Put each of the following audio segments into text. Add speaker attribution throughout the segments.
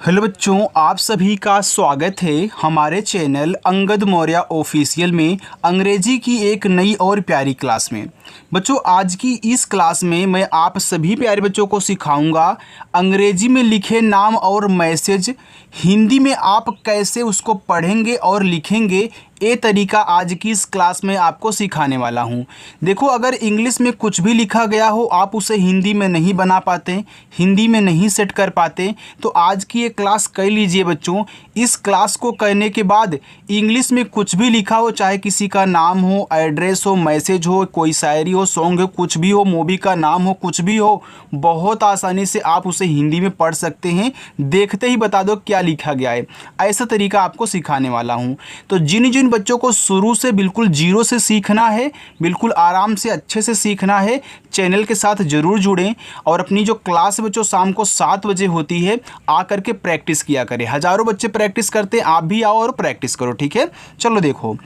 Speaker 1: Hello बच्चों, आप सभी का स्वागत है हमारे चैनल अंगद मौर्य ऑफिशियल में अंग्रेजी की एक नई और प्यारी क्लास में। बच्चों, आज की इस क्लास में मैं आप सभी प्यारे बच्चों को सिखाऊंगा अंग्रेजी में लिखे नाम और मैसेज हिंदी में आप कैसे उसको पढ़ेंगे और लिखेंगे। ये तरीका आज की इस क्लास में आपको सिखाने वाला हूँ। देखो, अगर इंग्लिश में कुछ भी लिखा गया हो आप उसे हिंदी में नहीं बना पाते, हिंदी में नहीं सेट कर पाते, तो आज की ये क्लास कर लीजिए बच्चों। इस क्लास को करने के बाद इंग्लिश में कुछ भी लिखा हो, चाहे किसी का नाम हो, एड्रेस हो, मैसेज हो, कोई शायरी हो, सॉन्ग हो, कुछ भी हो, मूवी का नाम हो, कुछ भी हो, बहुत आसानी से आप उसे हिंदी में पढ़ सकते हैं। देखते ही बता दो क्या लिखा गया है, ऐसा तरीका आपको सिखाने वाला हूँ। तो जिन जिन बच्चों को शुरू से बिल्कुल जीरो से सीखना है, बिल्कुल आराम से अच्छे से सीखना है, चैनल के साथ ज़रूर जुड़ें और अपनी जो क्लास बच्चों शाम को 7 बजे होती है आकर के प्रैक्टिस किया करें। हज़ारों बच्चे प्रैक्टिस करते हैं, आप भी आओ और प्रैक्टिस करो, ठीक है। चलो देखो,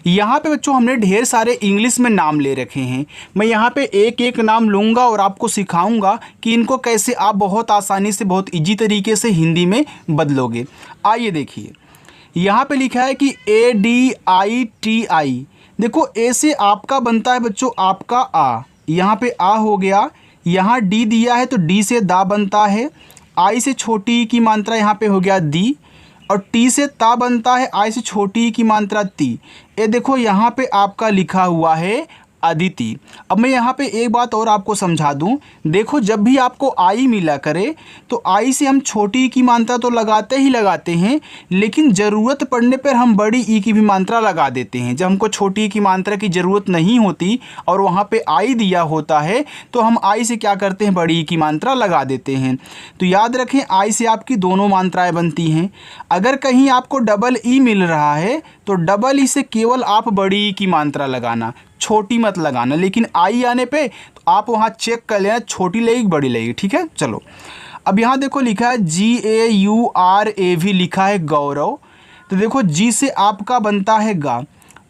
Speaker 1: यहाँ पे बच्चों हमने ढेर सारे इंग्लिश में नाम ले रखे हैं। मैं यहाँ पे एक एक नाम लूँगा और आपको सिखाऊंगा कि इनको कैसे आप बहुत आसानी से, बहुत इजी तरीके से हिंदी में बदलोगे। आइए देखिए, यहाँ पे लिखा है कि ADITI। देखो, ए से आपका बनता है बच्चों आपका आ, यहाँ पे आ हो गया। यहाँ डी दिया है तो डी से दा बनता है। आई से छोटी की मात्रा यहाँ पे हो गया दी, और टी से ता बनता है, आई से छोटी की मात्रा ती। ये देखो यहाँ पे आपका लिखा हुआ है अदिति। अब मैं यहाँ पे एक बात और आपको समझा दूं। देखो, जब भी आपको आई मिला करे तो आई से हम छोटी की मात्रा तो लगाते ही लगाते हैं, लेकिन ज़रूरत पड़ने पर हम बड़ी ई की भी मात्रा लगा देते हैं। जब हमको छोटी की मात्रा की ज़रूरत नहीं होती और वहाँ पे आई दिया होता है तो हम आई से क्या करते हैं, बड़ी ई की मात्रा लगा देते हैं। तो याद रखें, आई से आपकी दोनों मात्राएँ बनती हैं। अगर कहीं आपको डबल ई मिल रहा है तो डबल ई से केवल आप बड़ी ई की मात्रा लगाना, छोटी मत लगाना। लेकिन आई आने पे तो आप वहाँ चेक कर लेना, छोटी लगेगी बड़ी लगेगी, ठीक है। चलो, अब यहाँ देखो लिखा है GAURAV, लिखा है गौरव। तो देखो, जी से आपका बनता है गा।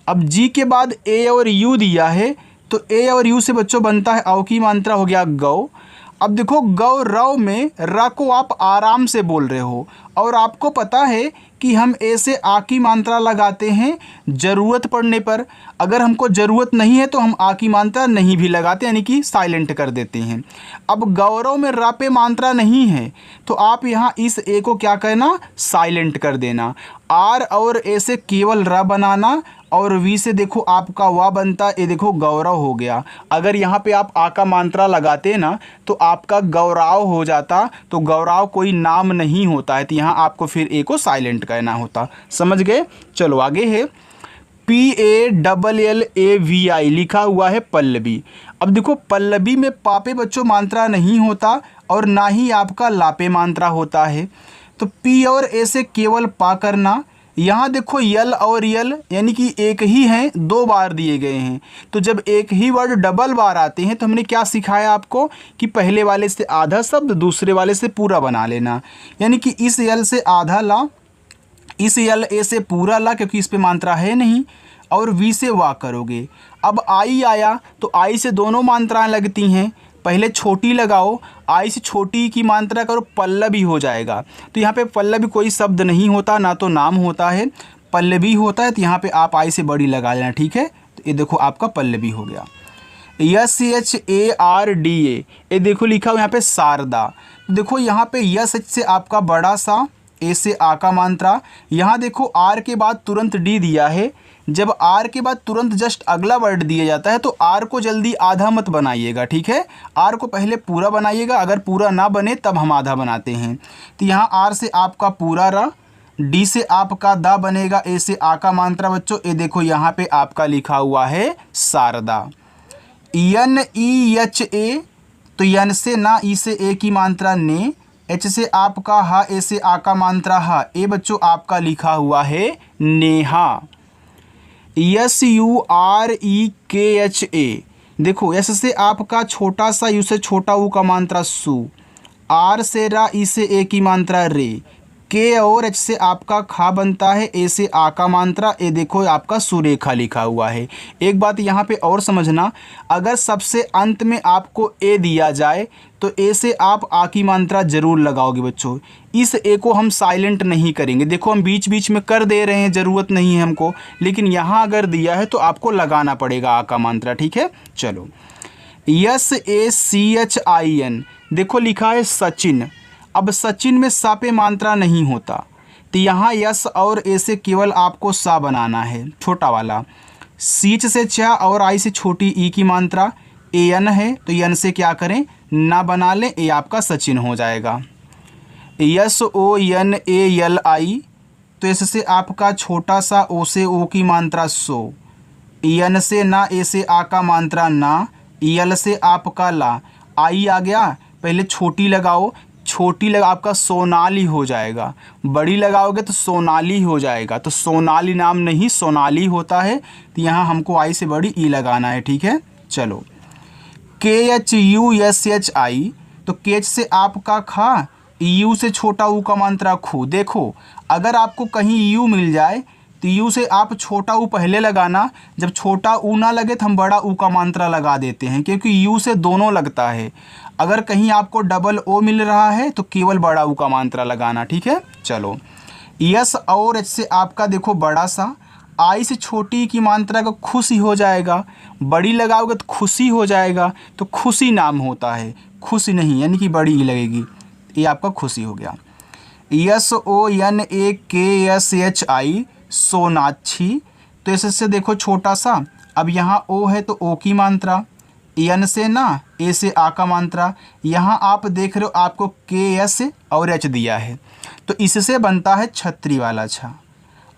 Speaker 1: अब जी के बाद ए और यू दिया है तो ए और यू से बच्चों बनता है औ की मात्रा, हो गया गौ। अब देखो, गौरव में र को आप आराम से बोल रहे हो और आपको पता है कि हम ए से आ की मात्रा लगाते हैं ज़रूरत पड़ने पर। अगर हमको ज़रूरत नहीं है तो हम आ की मात्रा नहीं भी लगाते, यानी कि साइलेंट कर देते हैं। अब गौरव में रा पे मात्रा नहीं है तो आप यहाँ इस ए को क्या करना, साइलेंट कर देना। आर और ए से केवल रा बनाना, और वी से देखो आपका वा बनता, ये देखो गौरव हो गया। अगर यहाँ पे आप आ का मात्रा लगाते ना तो आपका गौराव हो जाता, तो गौराव कोई नाम नहीं होता है, तो यहाँ आपको फिर ए को साइलेंट करना होता। समझ गए। चलो आगे है PALLAVI, लिखा हुआ है पल्लवी। अब देखो, पल्लवी में पापे बच्चों मात्रा नहीं होता और ना ही आपका लापे मात्रा होता है, तो पी और ए से केवल पा करना। यहाँ देखो, यल और यल यानी कि एक ही हैं, 2 बार दिए गए हैं। तो जब एक ही वर्ड डबल बार आते हैं तो हमने क्या सिखाया आपको कि पहले वाले से आधा शब्द दूसरे वाले से पूरा बना लेना। यानी कि इस यल से आधा ला, इस यल ए से पूरा ला, क्योंकि इस पे मात्रा है नहीं, और वी से वा करोगे। अब आई आया तो आई से दोनों मात्राएं लगती हैं, पहले छोटी लगाओ, आई से छोटी की मात्रा करो, पल्लवी हो जाएगा। तो यहाँ पे पल्लवी कोई शब्द नहीं होता, ना तो नाम होता है, पल्लवी होता है। तो यहाँ पे आप आई से बड़ी लगा लेना, ठीक है। तो ये देखो आपका पल्लवी हो गया। SHARDA, ये देखो लिखा हुआ यहाँ पे शारदा। तो देखो यहाँ पे यस से आपका बड़ा सा, ए से आ का मात्रा। यहाँ देखो आर के बाद तुरंत डी दिया है। जब आर के बाद तुरंत जस्ट अगला वर्ड दिया जाता है तो आर को जल्दी आधा मत बनाइएगा, ठीक है। आर को पहले पूरा बनाइएगा, अगर पूरा ना बने तब हम आधा बनाते हैं। तो यहाँ आर से आपका पूरा रा, डी से आपका दा बनेगा, ए से आ का मात्रा बच्चों। ए देखो यहाँ पे आपका लिखा हुआ है शारदा। NEHA, तो यन से ना, ई से ए की मात्रा ने, एच से आपका हा, ए से आ का मात्रा हा। ए बच्चों आपका लिखा हुआ है नेहा। SUREKHA, देखो एस से आपका छोटा सा, यू से छोटा ऊ का मात्रा सु, आर से रा, ई से ए की मात्रा रे, के और एच से आपका खा बनता है, ए से आ का मात्रा, ए देखो आपका सुरेखा लिखा हुआ है। एक बात यहाँ पे और समझना, अगर सबसे अंत में आपको ए दिया जाए तो ए से आप आ की मात्रा जरूर लगाओगे बच्चों। इस ए को हम साइलेंट नहीं करेंगे, देखो हम बीच बीच में कर दे रहे हैं, ज़रूरत नहीं है हमको, लेकिन यहाँ अगर दिया है तो आपको लगाना पड़ेगा आ का मात्रा, ठीक है। चलो, SACHIN देखो लिखा है सचिन। अब सचिन में सा पे मात्रा नहीं होता, तो यहाँ यस और ए से केवल आपको सा बनाना है, छोटा वाला। सीच से चा और आई से छोटी ई की मात्रा, ए एन है तो एन से क्या करें, ना बना लें, ए आपका सचिन हो जाएगा। SONALI तो इससे आपका छोटा सा ओ से ओ की मात्रा सो, एन से ना, ए से आ का मात्रा ना, यल से आपका ला, आई आ गया, पहले छोटी लगाओ, छोटी लगा आपका सोनाली हो जाएगा, बड़ी लगाओगे तो सोनाली हो जाएगा, तो सोनाली नाम नहीं सोनाली होता है, तो यहाँ हमको आई से बड़ी ई लगाना है, ठीक है। चलो, KHUSHI तो केच से आपका खा, यू से छोटा ऊ का मात्रा खू। देखो अगर आपको कहीं यू मिल जाए तो यू से आप छोटा ऊ पहले लगाना, जब छोटा ऊ ना लगे तो हम बड़ा ऊ का मात्रा लगा देते हैं, क्योंकि यू से दोनों लगता है। अगर कहीं आपको डबल ओ मिल रहा है तो केवल बड़ा ऊ का मात्रा लगाना, ठीक है। चलो, यस और एच से आपका देखो बड़ा सा, आई से छोटी की मात्रा का खुशी हो जाएगा, बड़ी लगाओगे तो खुशी हो जाएगा, तो खुशी नाम होता है, खुशी नहीं, यानी कि बड़ी ही लगेगी, ये आपका खुशी हो गया। SONAKSHI सोनाक्षी तो इससे देखो छोटा सा, अब यहाँ ओ है तो ओ की मात्रा, एन से ना, ए से आ का मात्रा, यहाँ आप देख रहे हो आपको KS और एच दिया है, तो इससे बनता है छतरी वाला छा।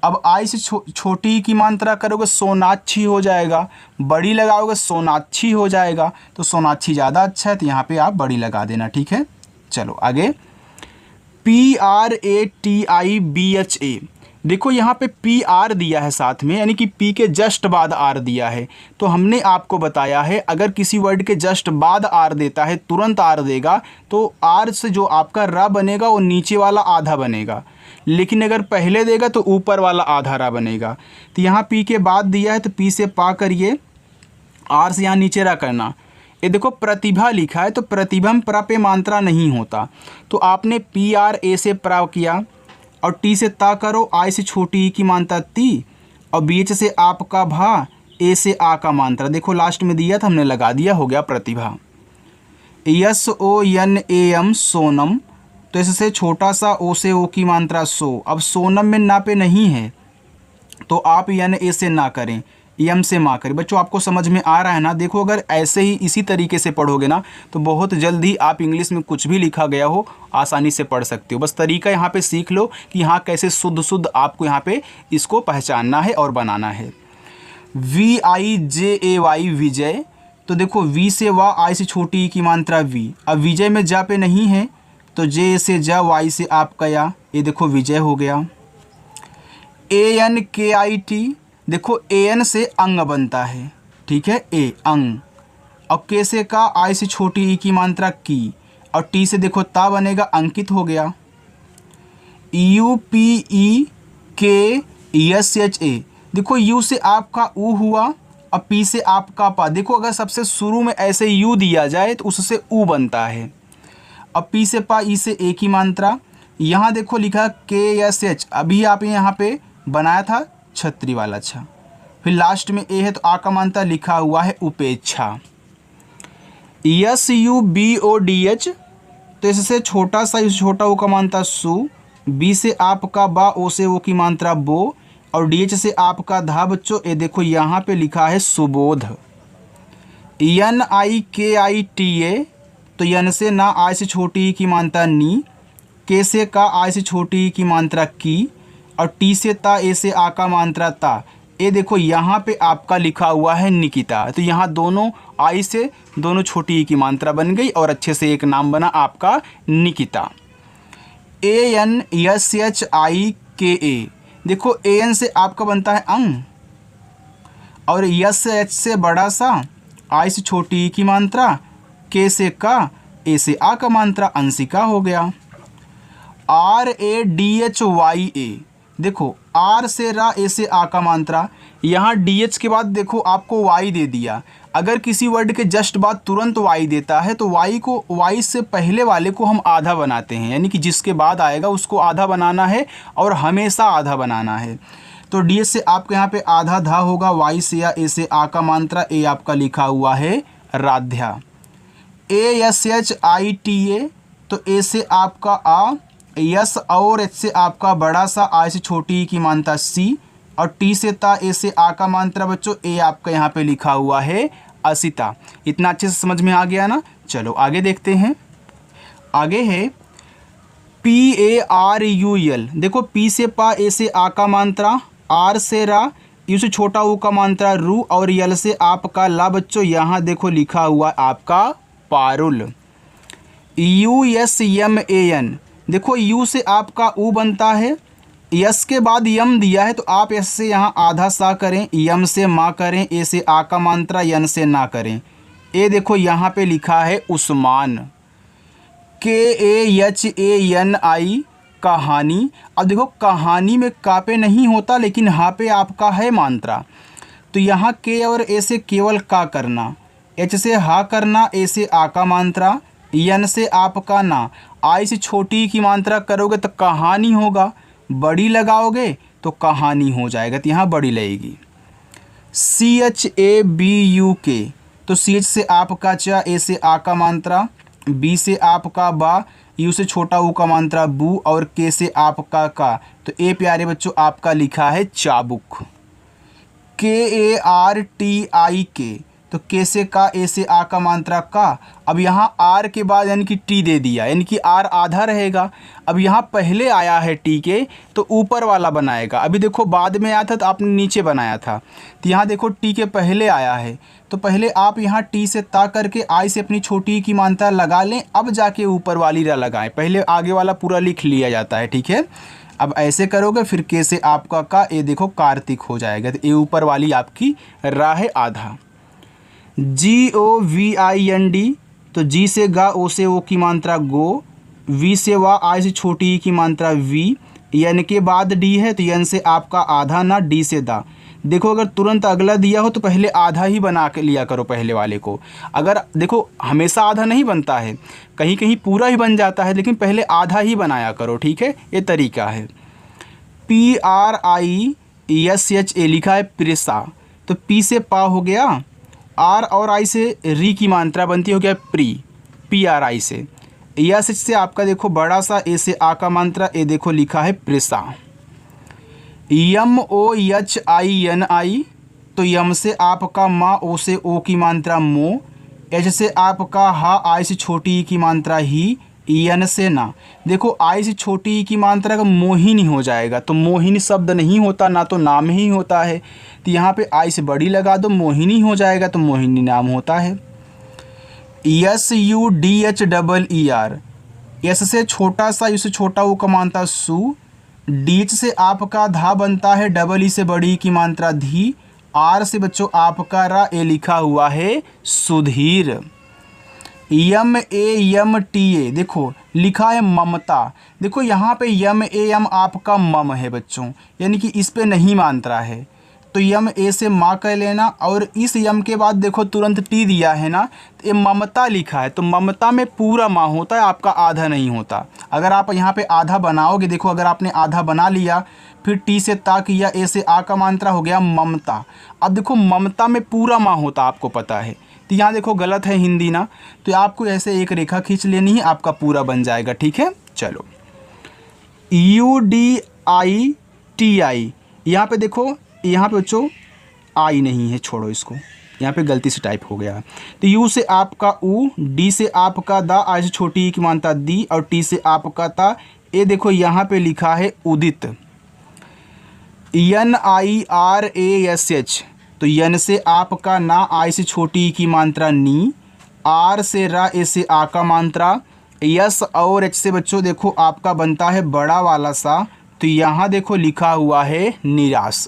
Speaker 1: अब आई से छोटी की मात्रा करोगे सोनाक्षी हो जाएगा, बड़ी लगाओगे सोनाक्षी हो जाएगा, तो सोनाक्षी ज़्यादा अच्छा है, तो यहाँ पे आप बड़ी लगा देना, ठीक है। चलो आगे, PRATIBHA देखो यहाँ पे PR दिया है साथ में, यानी कि P के जस्ट बाद R दिया है, तो हमने आपको बताया है अगर किसी वर्ड के जस्ट बाद R देता है, तुरंत R देगा, तो R से जो आपका र बनेगा वो नीचे वाला आधा बनेगा, लेकिन अगर पहले देगा तो ऊपर वाला आधा रा बनेगा। तो यहाँ P के बाद दिया है तो P से पा करिए, R से यहाँ नीचे रा करना। ये देखो प्रतिभा लिखा है, तो प्रतिभा में प्रा पे मात्रा नहीं होता, तो आपने PRA से प्रा किया, और टी से ता करो, आई से छोटी ई की मात्रा ती, और बीच से आपका भा, ए से आ का मात्रा, देखो लास्ट में दिया था हमने लगा दिया, हो गया प्रतिभा। SONAM सोनम तो इससे छोटा सा ओ से ओ की मात्रा सो, अब सोनम में ना पे नहीं है तो आप यानी ए से ना करें, यम से माँ करें। बच्चों आपको समझ में आ रहा है ना। देखो अगर ऐसे ही इसी तरीके से पढ़ोगे ना तो बहुत जल्दी आप इंग्लिश में कुछ भी लिखा गया हो आसानी से पढ़ सकते हो। बस तरीका यहाँ पे सीख लो कि यहाँ कैसे शुद्ध शुद्ध आपको यहाँ पे इसको पहचानना है और बनाना है। VIJAY विजय, तो देखो वी से वा, आई से छोटी की मात्रा वी। अब विजय में जा पे नहीं है तो जे से जा, वाई से आपका या, ये देखो विजय हो गया। ANKIT, देखो AN से अंग बनता है, ठीक है, ए अंग, और के से का, आई से छोटी ई की मात्रा की, और टी से देखो ता बनेगा, अंकित हो गया। UPEKSHA, देखो यू से आपका ऊ हुआ और पी से आपका पा। देखो अगर सबसे शुरू में ऐसे यू दिया जाए तो उससे ऊ बनता है। अब पी से पा, ई से ए की मात्रा, यहाँ देखो लिखा KSH, अभी आप यहाँ पे बनाया था छतरी वाला छा, फिर लास्ट में ए है तो आ का मात्रा लिखा हुआ है उपेक्षा। SUBODH, तो इससे छोटा सा, इस छोटा ओ का मात्रा सु, बी से आपका बा, ओ से ओ की मात्रा बो, और DH से आपका धा। बच्चों ये देखो यहाँ पे लिखा है सुबोध। NIKITA, तो यन से ना, आई से छोटी की मात्रा नी, के से का, आई से छोटी की मात्रा की, और टी से ता, ए से आ का मात्रा ता। ये देखो यहाँ पे आपका लिखा हुआ है निकिता, तो यहाँ दोनों आई से दोनों छोटी की मात्रा बन गई और अच्छे से एक नाम बना आपका निकिता। ANSHIKA, देखो AN से आपका बनता है अंग, और SH से बड़ा सा, आई से छोटी की मात्रा, के से का, ए से आ का मात्रा, अंशिका हो गया। RADHYA। देखो आर से रा, ए से आ का मात्रा, यहाँ DH के बाद देखो आपको Y दे दिया। अगर किसी वर्ड के जस्ट बाद तुरंत Y देता है तो Y से पहले वाले को हम आधा बनाते हैं, यानी कि जिसके बाद आएगा उसको आधा बनाना है और हमेशा आधा बनाना है। तो DH से आपके यहाँ पे आधा धा होगा, Y से या ए से आ का मात्रा, ए आपका लिखा हुआ है राध्या। ASHITA, तो ए से आपका आ, यस और एच से आपका बड़ा सा, आई से छोटी की मात्रा सी, और टी से ता, ए से आ का मात्रा बच्चों, ए आपका यहाँ पे लिखा हुआ है असिता। इतना अच्छे से समझ में आ गया ना। चलो आगे देखते हैं। आगे है PARUL। देखो पी से पा, ए से आ का मात्रा, आर से रा, यू से छोटा ऊ का मात्रा रू, और यल से आपका ला बच्चों, यहाँ देखो लिखा हुआ आपका पारुल। USMAN। देखो यू से आपका ऊ बनता है, यस के बाद यम दिया है तो आप यस से यहाँ आधा सा करें, यम से माँ करें, ए से आ का मात्रा, यन से ना करें। ए देखो यहाँ पे लिखा है उस्मान। KAHANI, कहानी। अब देखो कहानी में का पे नहीं होता लेकिन हा पे आपका है मात्रा, तो यहाँ के और ए से केवल का करना, एच से हा करना, ए से आ का मात्रा, यन से आपका ना, आई से छोटी की मात्रा करोगे तो कहानी होगा, बड़ी लगाओगे तो कहानी हो जाएगा, तो यहाँ बड़ी लगेगी। CHABUK, तो CH से आपका चा, ए से आ का मात्रा, बी से आपका बा, यू से छोटा ऊ का मात्रा बू, और के से आपका का, तो ए प्यारे बच्चों आपका लिखा है चाबुक। KARTIK, तो के से का, ए से आ का मात्रा का। अब यहाँ आर के बाद यानी कि टी दे दिया, यानी कि आर आधा रहेगा। अब यहाँ पहले आया है टी के तो ऊपर वाला बनाएगा। अभी देखो बाद में आया था तो आपने नीचे बनाया था, तो यहाँ देखो टी के पहले आया है तो पहले आप यहाँ टी से ता करके आई से अपनी छोटी की मात्रा लगा लें, अब जाके ऊपर वाली रा लगाएं। पहले आगे वाला पूरा लिख लिया जाता है, ठीक है। अब ऐसे करोगे फिर के से आपका का, ए देखो कार्तिक हो जाएगा, तो ए ऊपर वाली आपकी रा है आधा। GOVIND, तो जी से गा, ओ से ओ की मात्रा गो, वी से वा, आई से छोटी की मात्रा वी, यन के बाद डी है तो यन से आपका आधा ना, डी से दा। देखो अगर तुरंत अगला दिया हो तो पहले आधा ही बना के लिया करो पहले वाले को। अगर देखो हमेशा आधा नहीं बनता है, कहीं कहीं पूरा ही बन जाता है, लेकिन पहले आधा ही बनाया करो, ठीक है। ये तरीका है। PRISHA लिखा है प्रिसा, तो पी से पा हो गया, आर और आई से री की मात्रा बनती हो गया प्री, PRI से। यस से आपका देखो बड़ा सा, ए से आ का मात्रा, ए देखो लिखा है प्रिसा। MOHINI, तो यम से आपका माँ, ओ से ओ की मात्रा मो, एच से आपका हा, आई से छोटी की मात्रा ही, यन से ना। देखो आई से छोटी की मात्रा का मोहिनी हो जाएगा, तो मोहिनी शब्द नहीं होता ना, तो नाम ही होता है, तो यहाँ पे आई से बड़ी लगा दो, मोहिनी हो जाएगा, तो मोहिनी नाम होता है। SUDHEER, एस से छोटा सा, यू से छोटा वो का मात्रा सु, डीच से आपका धा बनता है, डबल ई से बड़ी की मात्रा धी, आर से बच्चों आपका रा, ए लिखा हुआ है सुधीर। MAMTA, देखो लिखा है ममता। देखो यहाँ पे MAM आपका मम है बच्चों, यानी कि इस पे नहीं मात्रा है, तो यम ए से माँ कह लेना, और इस यम के बाद देखो तुरंत टी दिया है ना, तो ये ममता लिखा है, तो ममता में पूरा माँ होता है, आपका आधा नहीं होता। अगर आप यहाँ पे आधा बनाओगे, देखो अगर आपने आधा बना लिया, फिर टी से ता किया, ए से आ का मात्रा हो गया ममता। अब देखो ममता में पूरा माँ होता, आपको पता है, तो यहाँ देखो गलत है हिंदी ना, तो आपको ऐसे एक रेखा खींच लेनी है, आपका पूरा बन जाएगा, ठीक है। चलो UDITI, यहाँ पे देखो, यहाँ पे बच्चों आई नहीं है, छोड़ो इसको, यहाँ पे गलती से टाइप हो गया। तो यू से आपका ऊ, डी से आपका दा, आई से छोटी की मात्रा दी, और टी से आपका ता, ए देखो यहाँ पे लिखा है उदित। NIRASH, तो यन से आपका ना, आई से छोटी की मात्रा नी, आर से रा, ए से आ का मात्रा, यस और एच से बच्चों देखो आपका बनता है बड़ा वाला सा, तो यहाँ देखो लिखा हुआ है निराश।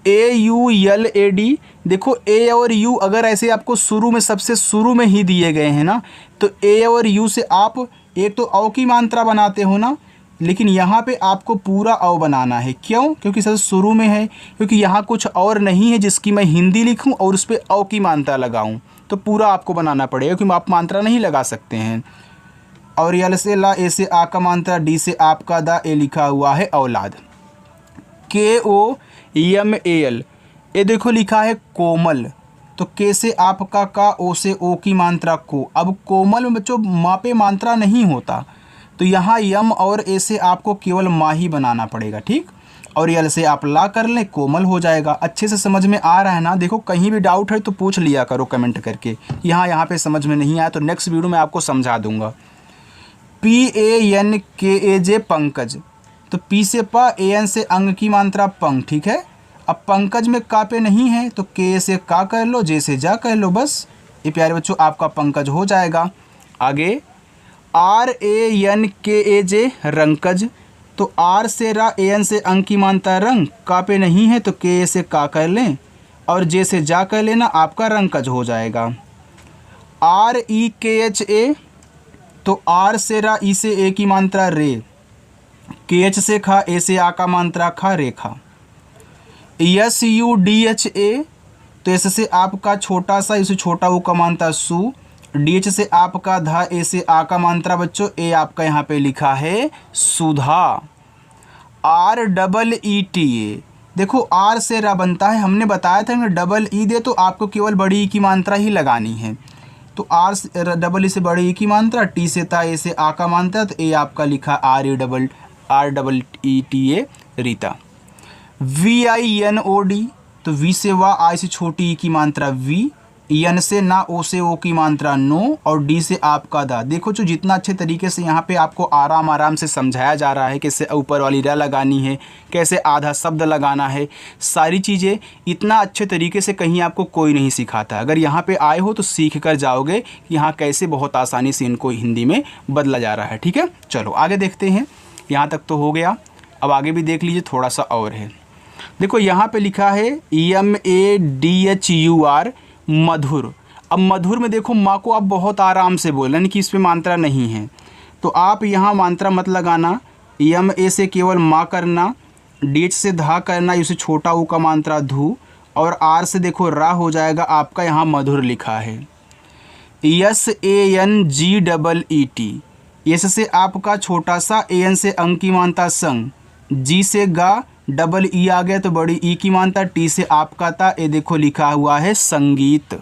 Speaker 1: AULAD, देखो ए और यू अगर ऐसे आपको शुरू में, सबसे शुरू में ही दिए गए हैं ना, तो ए और यू से आप एक तो औ की मात्रा बनाते हो ना, लेकिन यहाँ पे आपको पूरा औ बनाना है। क्यों? क्योंकि सबसे शुरू में है, क्योंकि यहाँ कुछ और नहीं है जिसकी मैं हिंदी लिखूँ और उस पर औ की मात्रा लगाऊँ, तो पूरा आपको बनाना पड़ेगा, क्योंकि आप मात्रा नहीं लगा सकते हैं। और यल से ला, ए से आ का मात्रा, डी से आपका दा, ए लिखा हुआ है औलाद। KOMAL, ये देखो लिखा है कोमल, तो के से आपका का, ओ से ओ की मात्रा को। अब कोमल में बच्चों माँ पे मात्रा नहीं होता, तो यहाँ यम और ए से आपको केवल माँ ही बनाना पड़ेगा, ठीक। और यल से आप ला कर लें, कोमल हो जाएगा। अच्छे से समझ में आ रहा है ना? देखो कहीं भी डाउट है तो पूछ लिया करो कमेंट करके, यहाँ पे समझ में नहीं आया तो नेक्स्ट वीडियो में आपको समझा दूंगा। PANKAJ पंकज, तो पी से प, AN से अंग की मात्रा पंग, ठीक है। अब पंकज में का पे नहीं है तो के से का कर लो, जे से जा कर लो, बस ये प्यारे बच्चों आपका पंकज हो जाएगा। आगे RANKAJ रंकज, तो आर से रा, AN से अंग की मात्रा रंग, का पे नहीं है तो के से का कर लें और जे से जा कर लेना, आपका रंकज हो जाएगा। REKHA, तो आर से रा, ई से ए की मात्रा रे, KH से खा, ए से आ का मात्रा खा, रेखा। SUDHA, तो एस से आपका छोटा सा, इसे छोटा ऊ का मात्रा सु, DH से आपका धा, ए से आ का मात्रा बच्चों, ए आपका यहाँ पे लिखा है सुधा। REETA, देखो आर से रा बनता है, हमने बताया था कि डबल ई दे तो आपको केवल बड़ी ई की मात्रा ही लगानी है, तो आर डबल ई से बड़ी ई की मात्रा, टी से ता, ए से आ का मात्रा, तो ए आपका लिखा REETA, रीता। VINOD, तो वी से वा, आई से छोटी ई की मात्रा वी, एन से ना, ओ से ओ की मात्रा नो, और डी से आपका दा। देखो जो जितना अच्छे तरीके से यहाँ पे आपको आराम से समझाया जा रहा है, कैसे ऊपर वाली रा लगानी है, कैसे आधा शब्द लगाना है, सारी चीज़ें इतना अच्छे तरीके से कहीं आपको कोई नहीं सिखाता। अगर यहाँ पे आए हो तो सीख कर जाओगे कि यहाँ कैसे बहुत आसानी से इनको हिंदी में बदला जा रहा है, ठीक है। चलो आगे देखते हैं, यहाँ तक तो हो गया, अब आगे भी देख लीजिए, थोड़ा सा और है। देखो यहाँ पे लिखा है MADHUR, मधुर। अब मधुर में देखो माँ को आप बहुत आराम से बोल, यानी कि इस पर मात्रा नहीं है, तो आप यहाँ मात्रा मत लगाना। MA से केवल माँ करना, DH से धा करना, इसे छोटा ऊ का मात्रा धू, और R से देखो रा हो जाएगा आपका, यहाँ मधुर लिखा है। SANGEET, एस से आपका छोटा सा, AN से अंग की मात्रा संग, जी से गा, डबल ई आ गया तो बड़ी ई की मात्रा, टी से आपका था, ये देखो लिखा हुआ है संगीत।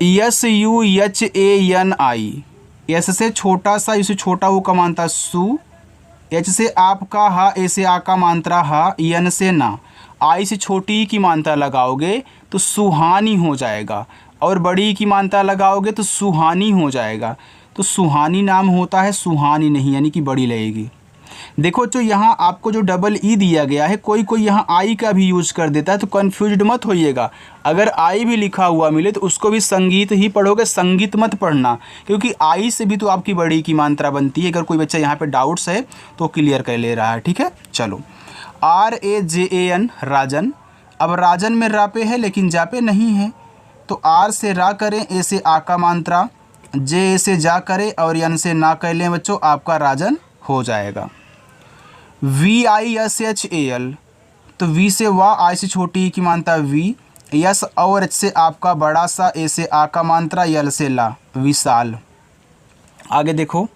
Speaker 1: SUHANI, एस से छोटा सा, इसे छोटा वो का मात्रा सु, एच से आपका हा, ए से आ का मात्रा हा, एन से ना, आई से छोटी ई की मात्रा लगाओगे तो सुहानी हो जाएगा, और बड़ी ई की मात्रा लगाओगे तो सुहानी हो जाएगा। तो सुहानी नाम होता है, सुहानी नहीं, यानी कि बड़ी लगेगी। देखो जो यहाँ आपको जो डबल ई दिया गया है, कोई कोई यहाँ आई का भी यूज कर देता है, तो कन्फ्यूज्ड मत होइएगा। अगर आई भी लिखा हुआ मिले तो उसको भी संगीत ही पढ़ोगे, संगीत मत पढ़ना, क्योंकि आई से भी तो आपकी बड़ी की मात्रा बनती है। अगर कोई बच्चा यहाँ पे डाउट्स है तो क्लियर कर ले रहा है, ठीक है। चलो RAJAN, राजन। अब राजन में रा पे है लेकिन जा पे नहीं है, तो आर से रा करें, ए से आ का मात्रा, जे से जा करें, और एन से ना कर लें बच्चों, आपका राजन हो जाएगा। VISHAL, तो वी से वाह, आई से छोटी ई की मात्रा वी, यस और एच से आपका बड़ा सा, ए से आ का मात्रा, यल से ला, विशाल। आगे देखो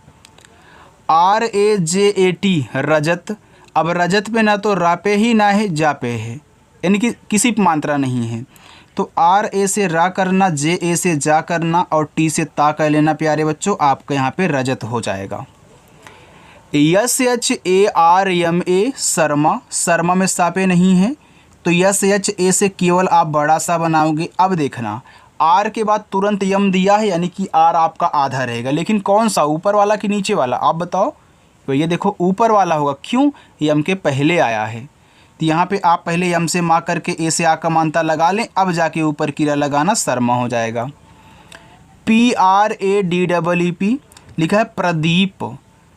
Speaker 1: RAJAT, रजत। अब रजत पे ना तो रा पे ही ना है, जा पे है, यानी कि किसी पे मात्रा नहीं है, तो RA से रा करना, JA से जा करना, और T से ता कर लेना प्यारे बच्चों, आपका यहाँ पे रजत हो जाएगा। SHARMA, शर्मा। शर्मा में सापे नहीं है, तो SHA से केवल आप बड़ा सा बनाओगे। अब देखना आर के बाद तुरंत यम दिया है, यानी कि आर आपका आधा रहेगा, लेकिन कौन सा, ऊपर वाला कि नीचे वाला, आप बताओ। तो ये देखो ऊपर वाला होगा, क्यों, यम के पहले आया है, तो यहाँ पे आप पहले यम से माँ करके ए से आ का मात्रा लगा लें, अब जाके ऊपर किरा लगाना, शर्मा हो जाएगा। PRADEEP लिखा है प्रदीप,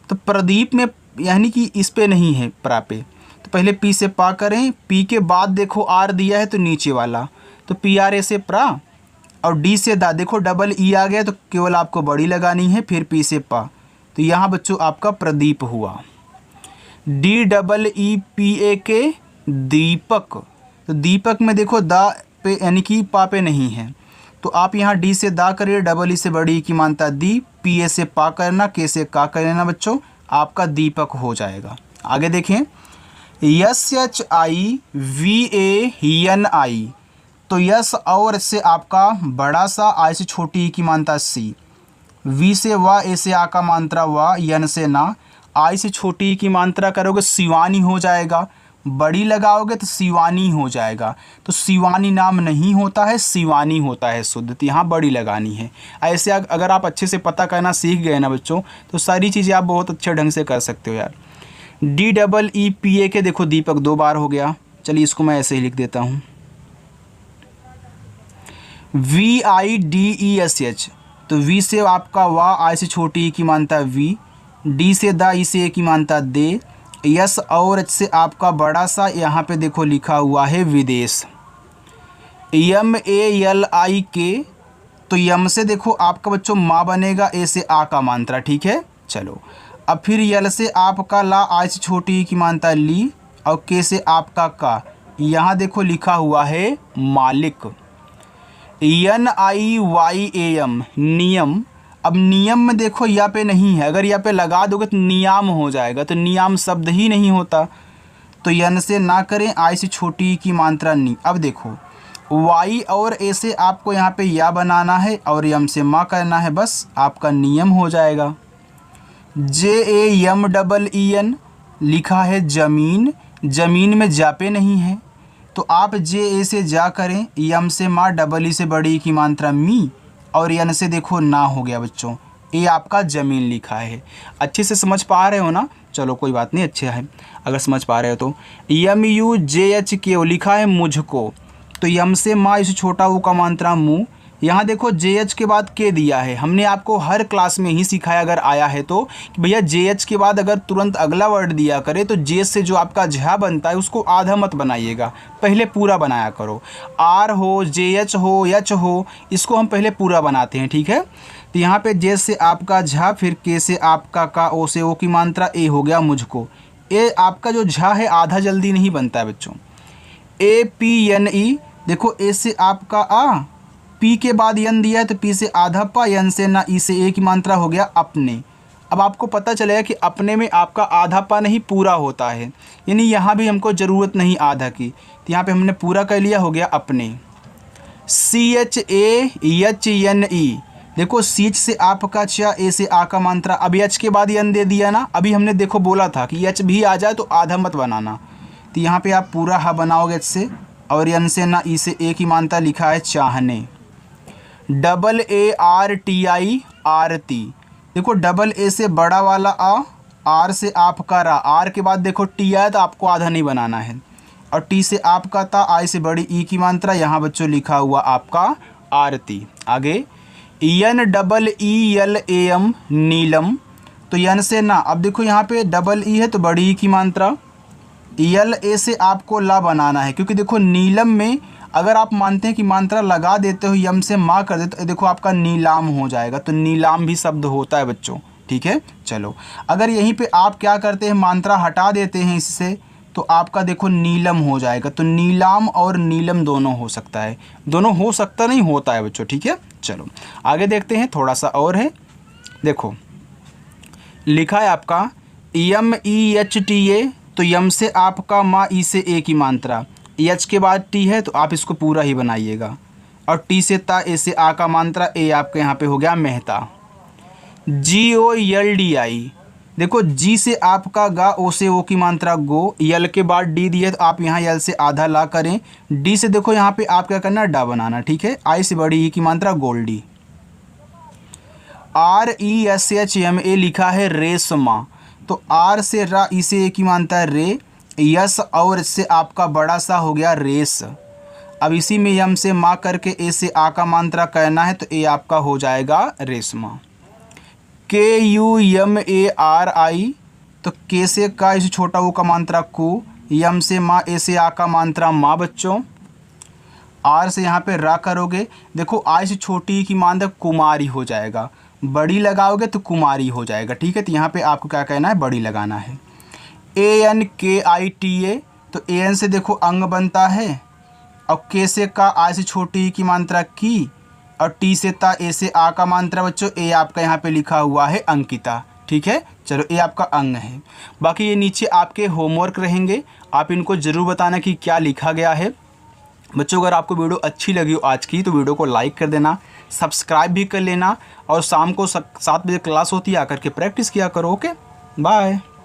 Speaker 1: तो प्रदीप में यानी कि इस पे नहीं है, प्रा पे, तो पहले पी से पा करें, पी के बाद देखो आर दिया है तो नीचे वाला, तो PRA से प्रा, और डी से दा। देखो डबल ई आ गया तो केवल आपको बड़ी लगानी है, फिर पी से पा, तो यहाँ बच्चों आपका प्रदीप हुआ। DEEPAK दीपक। तो दीपक में देखो दा पे यानी कि पा पे नहीं है, तो आप यहाँ डी से दा करिए, डबल ई से बड़ी ई की मानता दी, पी ए से पा करना, के से का करना बच्चों, आपका दीपक हो जाएगा। आगे देखें, SHIVANI, तो यस और से आपका बड़ा सा, आई से छोटी ई की मानता सी, वी से वा, ए से आ का मात्रा वा, यन से ना, आई से छोटी की मात्रा करोगे शिवानी हो जाएगा, बड़ी लगाओगे तो शिवानी हो जाएगा। तो शिवानी नाम नहीं होता है, शिवानी होता है शुद्ध, तो यहाँ बड़ी लगानी है। ऐसे अगर आप अच्छे से पता करना सीख गए ना बच्चों, तो सारी चीज़ें आप बहुत अच्छे ढंग से कर सकते हो यार। DEEPAK देखो दीपक 2 बार हो गया, चलिए इसको मैं ऐसे ही लिख देता हूँ। VIDESH, तो वी से आपका वाह, आई से छोटी की मानता वी, डी से दा, ई से ए की मानता दे, यस और एच से आपका बड़ा सा, यहाँ पे देखो लिखा हुआ है विदेश। MALIK, तो यम से देखो आपका बच्चों माँ बनेगा, ए से आ का मात्रा, ठीक है। चलो अब फिर यल से आपका ला, आई से छोटी की मानता ली, और के से आपका का, यहाँ देखो लिखा हुआ है मालिक। NIYAM नियम, अब नियम में देखो या पे नहीं है, अगर या पे लगा दोगे तो नियाम हो जाएगा, तो नियाम शब्द ही नहीं होता, तो यन से ना करें, आई से छोटी की मात्रा नी। अब देखो वाई और ए से आपको यहाँ पे या बनाना है, और यम से माँ करना है, बस आपका नियम हो जाएगा। JAMEEN लिखा है जमीन, जमीन में जा पे नहीं है, तो आप JA से जा करें, यम से माँ, डबल ई से बड़ी की मात्रा मी, और यन से देखो ना हो गया बच्चों, ये आपका ज़मीन लिखा है। अच्छे से समझ पा रहे हो ना? चलो कोई बात नहीं, अच्छा है अगर समझ पा रहे हो तो। MUJHK लिखा है मुझको, तो यम से माँ, इस छोटा ऊ का मात्रा मुँह, यहाँ देखो JH के बाद के दिया है। हमने आपको हर क्लास में ही सिखाया अगर आया है तो, कि भैया JH के बाद अगर तुरंत अगला वर्ड दिया करे तो जे से जो आपका झा बनता है उसको आधा मत बनाइएगा, पहले पूरा बनाया करो। आर हो, JH हो, एच हो, इसको हम पहले पूरा बनाते हैं, ठीक है। तो यहाँ पे जे से आपका झा, फिर के से आपका का, ओ से ओ की मात्रा, ए हो गया मुझको। ए आपका जो झा है आधा जल्दी नहीं बनता है बच्चों। APNE देखो, ए से आपका आ, पी के बाद यन दिया है तो पी से आधा पा, यन से ना, ई से ए की मात्रा हो गया अपने। अब आपको पता चलेगा कि अपने में आपका आधा पा नहीं पूरा होता है, यानी यहाँ भी हमको ज़रूरत नहीं आधा की, तो यहाँ पे हमने पूरा कर लिया, हो गया अपने। CHAHNE देखो, सीच से आपका चा, ए से आ का मात्रा, अभी एच के बाद यन दे दिया ना, अभी हमने देखो बोला था कि एच भी आ जाए तो आधा मत बनाना, तो यहाँ पे आप पूरा हा बनाओगे एच से, और यन से ना, ई से ए की मात्रा लिखा है चाहने। AARTI आरती देखो, डबल ए से बड़ा वाला आ, आर से आपका रा, आर के बाद देखो टी आया तो आपको आधा नहीं बनाना है, और टी से आपका ता, आई से बड़ी ई की मात्रा, यहाँ बच्चों लिखा हुआ आपका आरती। आगे NEELAM नीलम, तो यन से ना, अब देखो यहाँ पे डबल ई है तो बड़ी ई की मात्रा, यल ए से आपको ला बनाना है, क्योंकि देखो नीलम में अगर आप मानते हैं कि मात्रा लगा देते हो, यम से माँ कर देते हो, तो देखो आपका नीलाम हो जाएगा, तो नीलाम भी शब्द होता है बच्चों, ठीक है। चलो अगर यहीं पे आप क्या करते हैं, मात्रा हटा देते हैं इससे, तो आपका देखो नीलम हो जाएगा। तो नीलाम और नीलम दोनों हो सकता है, दोनों हो सकता नहीं, होता है बच्चों, ठीक है। चलो आगे देखते हैं, थोड़ा सा और है, देखो लिखा है आपका MEHTA, तो यम से आपका माँ, ई से ए की मात्रा, एच के बाद टी है तो आप इसको पूरा ही बनाइएगा, और टी से ता, ए से आ का मात्रा, ए आपके यहाँ पे हो गया मेहता। GOLDI देखो, जी से आपका गा, ओ से ओ की मात्रा गो, यल के बाद डी दिए तो आप यहाँ यल से आधा ला करें, डी से देखो यहाँ पे आप क्या करना, डा बनाना, ठीक है। आई से बड़ी ई की मात्रा गोल्डी। RESHMA लिखा है रेशमा, तो आर से रा, ई से ए की मात्रा रे, यस और से आपका बड़ा सा हो गया रेस। अब इसी में यम से माँ करके ए से आ का मात्रा करना है, तो ए आपका हो जाएगा रेशमा। KUMARI, तो के से का, इस छोटा वो का मात्रा को, यम से माँ, ए से आ का मात्रा माँ बच्चों, आर से यहाँ पे रा करोगे, देखो आई से छोटी की मात्रा कुमारी हो जाएगा, बड़ी लगाओगे तो कुमारी हो जाएगा। ठीक है, तो यहाँ पे आपको क्या कहना है, बड़ी लगाना है। ANKITA, तो AN से देखो अंग बनता है, और K से का, I से छोटी की मात्रा की, और T से ता, A से आ का मात्रा बच्चों। A आपका यहाँ पे लिखा हुआ है अंकिता। ठीक है, चलो ये आपका अंग है। बाकी ये नीचे आपके होमवर्क रहेंगे, आप इनको ज़रूर बताना कि क्या लिखा गया है। बच्चों अगर आपको वीडियो अच्छी लगी हो आज की, तो वीडियो को लाइक कर देना, सब्सक्राइब भी कर लेना, और शाम को 7 बजे क्लास होती है, आकर के प्रैक्टिस किया करो। Okay, bye.